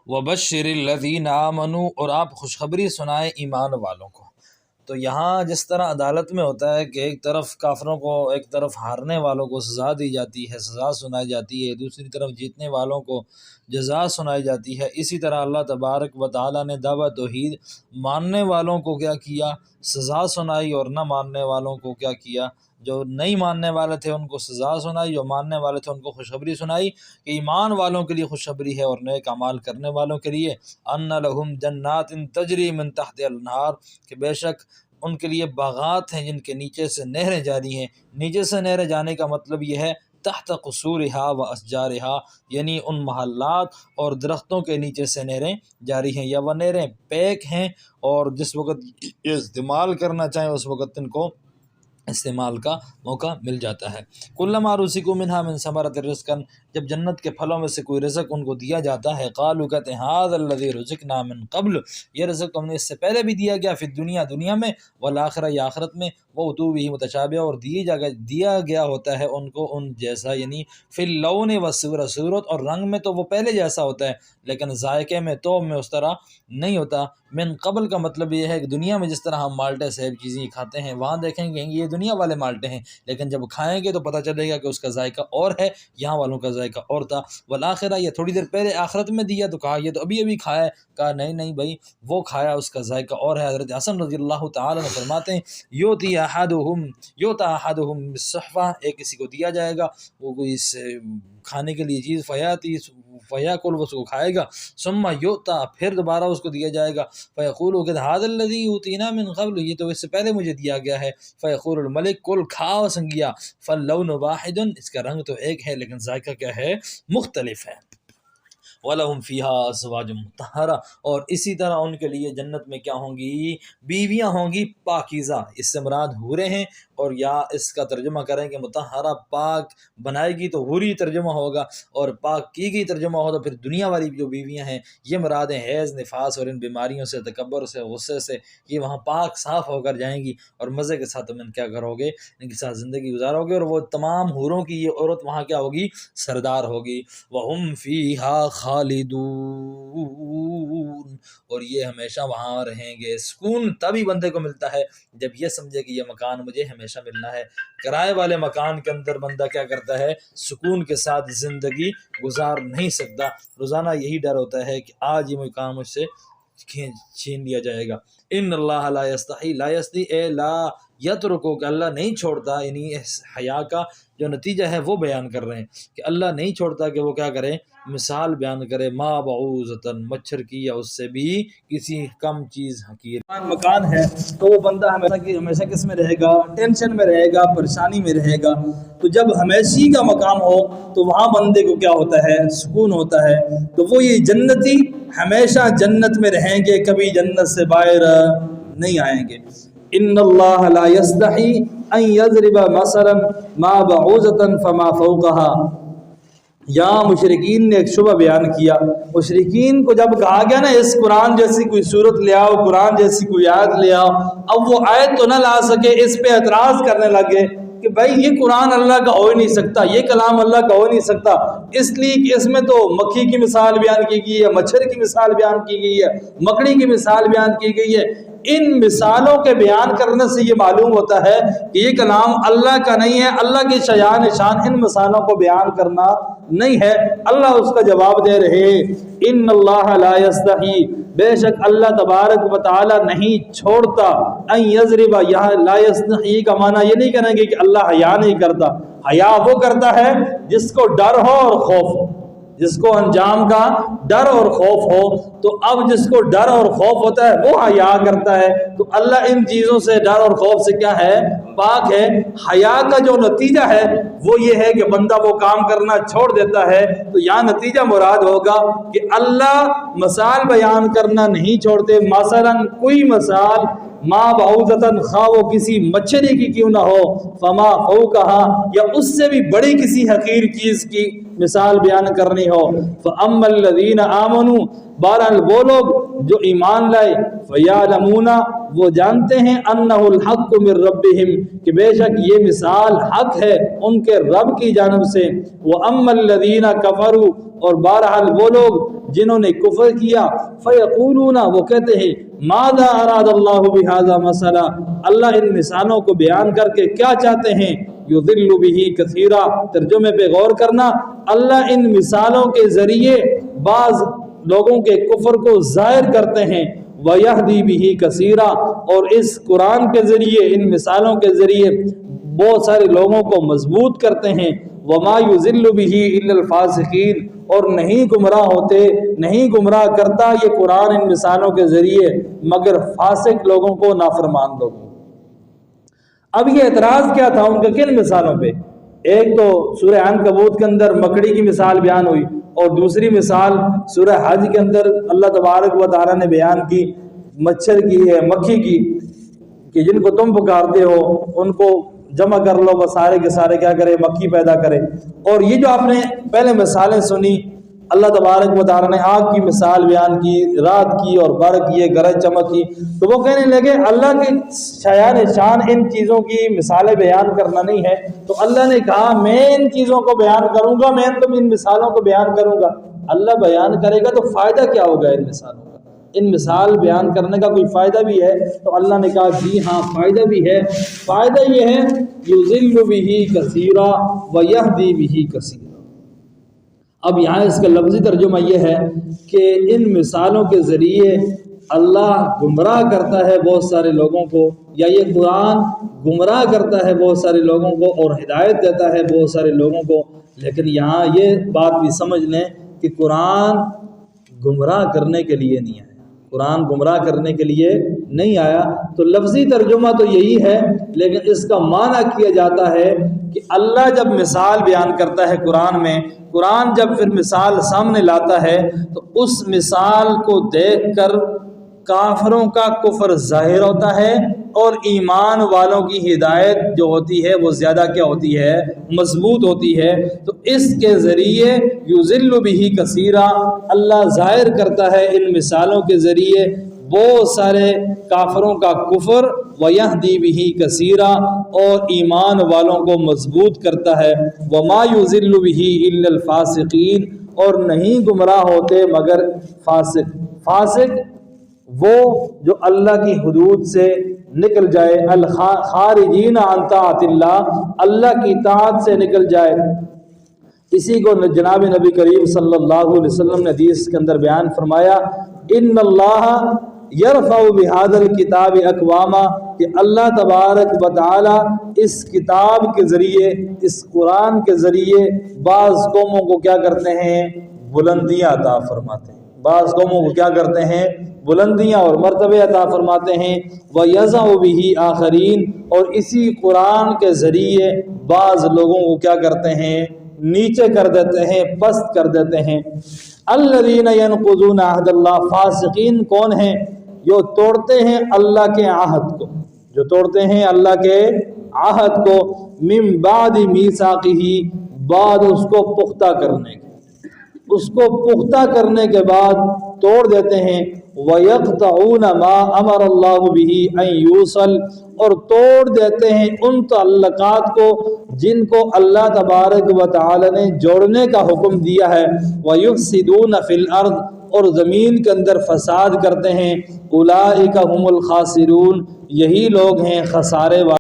وبشر الذین آمنوا، اور آپ خوشخبری سنائیں ایمان والوں کو۔ تو یہاں جس طرح عدالت میں ہوتا ہے کہ ایک طرف کافروں کو، ایک طرف ہارنے والوں کو سزا دی جاتی ہے، سزا سنائی جاتی ہے، دوسری طرف جیتنے والوں کو جزا سنائی جاتی ہے، اسی طرح اللہ تبارک و تعالیٰ نے دعوت توحید ماننے والوں کو کیا کیا، سزا سنائی، اور نہ ماننے والوں کو کیا کیا، جو نہیں ماننے والے تھے ان کو سزا سنائی، جو ماننے والے تھے ان کو خوشخبری سنائی کہ ایمان والوں کے لیے خوشخبری ہے اور نیک اعمال کرنے والوں کے لیے ان لہم جنات تجری من تحت الانہار، کہ بے شک ان کے لیے باغات ہیں جن کے نیچے سے نہریں جاری ہیں۔ نیچے سے نہریں جانے کا مطلب یہ ہے تحت قصورہا و اشجارہا، یعنی ان محلات اور درختوں کے نیچے سے نہریں جاری ہیں، یا وہ نہریں پیک ہیں اور جس وقت یہ استعمال کرنا چاہیں اس وقت ان کو استعمال کا موقع مل جاتا ہے۔ کلما رزقوا منہا من ثمرۃ رزقا، جب جنت کے پھلوں میں سے کوئی رزق ان کو دیا جاتا ہے، قالوا، کہتے ہیں، ھذا الذی رزقنا من قبل، یہ رزق ہم نے اس سے پہلے بھی دیا گیا، فی الدنیا، دنیا میں، والآخرہ، یا آخرت میں، وَأُتُوا بِهِ متشابہا، اور دیا گیا ہوتا ہے ان کو ان جیسا، یعنی فی اللون والصورۃ، صورت اور رنگ میں تو وہ پہلے جیسا ہوتا ہے لیکن ذائقے میں، تو میں اس طرح نہیں ہوتا۔ من قبل کا مطلب یہ ہے کہ دنیا میں جس طرح ہم مالٹے سیب چیزیں کھاتے ہیں، وہاں دیکھیں گے یہ دنیا والے مالٹے ہیں، لیکن جب کھائیں گے تو پتہ چلے گا کہ اس کا ذائقہ اور ہے، یہاں والوں کا ذائقہ اور تھا۔ والآخرہ، یہ تھوڑی دیر پہلے آخرت میں دیا تو کہا یہ تو ابھی کھایا ہے، کہا نہیں نہیں بھائی وہ کھایا، اس کا ذائقہ اور ہے۔ حضرت حسن رضی اللہ تعالیٰ عنہ فرماتے ہیں، یؤتی احدہم بالصحفہ، ایک کسی کو دیا جائے گا وہ کوئی کھانے کے لیے چیز، فیاکل، وہ اس کو کھائے گا، ثم یؤتا، پھر دوبارہ اس کو دیا جائے گا، فیقول، کہ ھذا الذی اوتینا من قبل، یہ تو اس سے پہلے مجھے دیا گیا ہے، فیقول الملک، کل کھاؤ سنگیا، فاللون واحد، اس کا رنگ تو ایک ہے لیکن ذائقہ کیا ہے، مختلف ہے۔ وَلَهُمْ فِيهَا أَزْوَاجٌ مُطَهَّرَةٌ، اور اسی طرح ان کے لیے جنت میں کیا ہوں گی، بیویاں ہوں گی پاکیزہ، اس سے مراد حوریں ہیں، اور یا اس کا ترجمہ کریں کہ مطہرہ، پاک بنائے گی تو حوری ترجمہ ہوگا، اور پاک کی گئی ترجمہ ہوگا، پھر دنیا والی جو بیویاں ہیں یہ مراد ہیں حیض، نفاس اور ان بیماریوں سے، تکبر سے، غصے سے، یہ وہاں پاک صاف ہو کر جائیں گی، اور مزے کے ساتھ تم ان کیا کرو گے، ان کے ساتھ زندگی گزارو گے، اور وہ تمام حوروں کی یہ عورت وہاں کیا ہوگی، سردار ہوگی۔ وَهُمْ فِيهَا خالدون، اور یہ ہمیشہ وہاں رہیں گے۔ سکون تبھی بندے کو ملتا ہے جب یہ سمجھے کہ یہ مکان مجھے ہمیشہ ملنا ہے۔ کرائے والے مکان کے اندر بندہ کیا کرتا ہے، سکون کے ساتھ زندگی گزار نہیں سکتا، روزانہ یہی ڈر ہوتا ہے کہ آج یہ مکان مجھ سے چھین لیا جائے گا۔ ان اللہ لا یستحی، لا یستحی اے لا یترکو، کہ اللہ نہیں چھوڑتا، یعنی اس حیا کا جو نتیجہ ہے وہ بیان کر رہے ہیں کہ اللہ نہیں چھوڑتا کہ وہ کیا کرے، مثال بیان کرے، ما بعوضۃ، مچھر کی، یا اس سے بھی کسی کم چیز حقیر مکان ہے، تو وہ بندہ ہمیشہ کس میں رہے گا، ٹینشن میں رہے گا، پریشانی میں رہے گا۔ تو جب ہمیشی کا مقام ہو تو وہاں بندے کو کیا ہوتا ہے، سکون ہوتا ہے۔ تو وہ یہ جنتی ہمیشہ جنت میں رہیں گے، کبھی جنت سے باہر نہیں آئیں گے۔ ان اللہ لا یستحی ان یضرب مثلا ما بعوضۃ فما فوقها، یہاں مشرکین نے ایک شبہ بیان کیا۔ مشرکین کو جب کہا گیا نا اس قرآن جیسی کوئی صورت لے آؤ، قرآن جیسی کوئی آیت لے آؤ، اب وہ آیت تو نہ لا سکے، اس پہ اعتراض کرنے لگے کہ بھائی یہ قرآن اللہ کا ہو ہی نہیں سکتا، یہ کلام اللہ کا ہو نہیں سکتا، اس لیے کہ اس میں تو مکھی کی مثال بیان کی گئی ہے، مچھر کی مثال بیان کی گئی ہے، مکڑی کی مثال بیان کی گئی ہے۔ ان مثالوں کے بیان کرنے سے یہ معلوم ہوتا ہے کہ یہ کلام اللہ کا نہیں ہے، اللہ کی شان ان مثالوں کو بیان کرنا نہیں ہے۔ اللہ اس کا جواب دے رہے، ان اللہ لا یستحی، بے شک اللہ تبارک و تعالی نہیں چھوڑتا، ان یضرب، یہاں لا یستحی کا معنی یہ نہیں کریں گے کہ اللہ حیا نہیں کرتا، حیا وہ کرتا ہے جس کو ڈر ہو اور خوف ہو، جس کو انجام کا ڈر اور خوف ہو۔ تو اب جس کو ڈر اور خوف ہوتا ہے وہ حیا کرتا ہے، تو اللہ ان چیزوں سے، ڈر اور خوف سے کیا ہے، پاک ہے۔ حیا کا جو نتیجہ ہے وہ یہ ہے کہ بندہ وہ کام کرنا چھوڑ دیتا ہے۔ تو یہاں نتیجہ مراد ہوگا کہ اللہ مثال بیان کرنا نہیں چھوڑتے، مثلا کوئی مثال، ما بعوضۃ، خواہ وہ کسی مچھلی کی کیوں نہ ہو، فما فوقہا، یا اس سے بھی بڑی کسی حقیر چیز کی مثال بیان کرنی ہو۔ فاما الذین آمنوا، بہرحال وہ لوگ جو ایمان لائے فیعلمون وہ جانتے ہیں انہ الحق من ربہم کہ بے شک یہ مثال حق ہے ان کے رب کی جانب سے، واما الذین کفروا اور بہرحال وہ لوگ جنہوں نے کفر کیا فیقولون وہ کہتے ہیں ماذا اراد اللہ بہذا مثلا اللہ ان مثالوں کو بیان کر کے کیا چاہتے ہیں، یضل بہ کثیرا ترجمے پہ غور کرنا، اللہ ان مثالوں کے ذریعے بعض لوگوں کے کفر کو ظاہر کرتے ہیں، وَيَهْدِي بِهِ كَثِيرًا اور اس قرآن کے ذریعے ان مثالوں کے ذریعے بہت سارے لوگوں کو مضبوط کرتے ہیں، وَمَا يُضِلُّ بِهِ إِلَّا الْفَاسِقِينَ اور نہیں گمراہ ہوتے، نہیں گمراہ کرتا یہ قرآن ان مثالوں کے ذریعے مگر فاسق لوگوں کو، نافرمان لوگوں کو۔ اب یہ اعتراض کیا تھا ان کے کن مثالوں پہ؟ ایک تو سورہ عنکبوت کے اندر مکڑی کی مثال بیان ہوئی، اور دوسری مثال سورہ حج کے اندر اللہ تبارک و تعالیٰ نے بیان کی مچھر کی ہے، مکھی کی، کہ جن کو تم پکارتے ہو ان کو جمع کر لو، بس سارے کے سارے کیا کرے، مکھی پیدا کرے۔ اور یہ جو آپ نے پہلے مثالیں سنی، اللہ تبارک و تعالیٰ نے آگ کی مثال بیان کی، رات کی اور برق کی، گرج چمک کی، تو وہ کہنے لگے اللہ کی شان ان چیزوں کی مثالیں بیان کرنا نہیں ہے، تو اللہ نے کہا میں ان چیزوں کو بیان کروں گا، میں تم ان مثالوں کو بیان کروں گا۔ اللہ بیان کرے گا تو فائدہ کیا ہوگا ان مثالوں کا؟ ان مثال بیان کرنے کا کوئی فائدہ بھی ہے؟ تو اللہ نے کہا جی ہاں فائدہ بھی ہے، فائدہ یہ ہے یضل بہ کثیرا ویہدی بہ کثیرا۔ اب یہاں اس کا لفظی ترجمہ یہ ہے کہ ان مثالوں کے ذریعے اللہ گمراہ کرتا ہے بہت سارے لوگوں کو، یا یہ قرآن گمراہ کرتا ہے بہت سارے لوگوں کو اور ہدایت دیتا ہے بہت سارے لوگوں کو۔ لیکن یہاں یہ بات بھی سمجھ لیں کہ قرآن گمراہ کرنے کے لیے نہیں آیا، قرآن گمراہ کرنے کے لیے نہیں آیا۔ تو لفظی ترجمہ تو یہی ہے، لیکن اس کا معنی کیا جاتا ہے کہ اللہ جب مثال بیان کرتا ہے قرآن میں، قرآن جب پھر مثال سامنے لاتا ہے تو اس مثال کو دیکھ کر کافروں کا کفر ظاہر ہوتا ہے، اور ایمان والوں کی ہدایت جو ہوتی ہے وہ زیادہ کیا ہوتی ہے، مضبوط ہوتی ہے۔ تو اس کے ذریعے یضل بہ کثیرا اللہ ظاہر کرتا ہے ان مثالوں کے ذریعے بہت سارے کافروں کا کفر، ویہدی بہ کثیرا اور ایمان والوں کو مضبوط کرتا ہے، وما یضل بہ الا الفاسقین اور نہیں گمراہ ہوتے مگر فاسق۔ فاسق وہ جو اللہ کی حدود سے نکل جائے، الخارجین عن طاعت اللہ، اللہ کی اطاعت سے نکل جائے۔ اسی کو جناب نبی کریم صلی اللہ علیہ وسلم نے حدیث کے اندر بیان فرمایا، ان اللہ یرفع بہذا الکتاب اقواما، کہ اللہ تبارک و تعالی اس کتاب کے ذریعے، اس قرآن کے ذریعے بعض قوموں کو کیا کرتے ہیں، بلندیاں عطا فرماتے ہیں، بعض قوموں کو کیا کرتے ہیں، بلندیاں اور مرتبے عطا فرماتے ہیں، وَيَضَعُ بِهِ آخَرِينَ اور اسی قرآن کے ذریعے بعض لوگوں کو کیا کرتے ہیں، نیچے کر دیتے ہیں، پست کر دیتے ہیں۔ الَّذِينَ يَنقُضُونَ عَهْدَ اللَّهِ فاسقین کون ہیں؟ جو توڑتے ہیں اللہ کے عہد کو، جو توڑتے ہیں اللہ کے عہد کو، مِن بَعْدِ مِيثَاقِهِ بعد اس کو پختہ کرنے کے، اس کو پختہ کرنے کے بعد توڑ دیتے ہیں، وَيَقْطَعُونَ مَا أَمَرَ اللَّهُ بِهِ أَن يُوصَلَ اور توڑ دیتے ہیں ان تعلقات کو جن کو اللہ تبارک و تعالی نے جوڑنے کا حکم دیا ہے، وَيُفْسِدُونَ فِي الْأَرْضِ اور زمین کے اندر فساد کرتے ہیں، أُولَئِكَ هُمُ الْخَاسِرُونَ یہی لوگ ہیں خسارے والے۔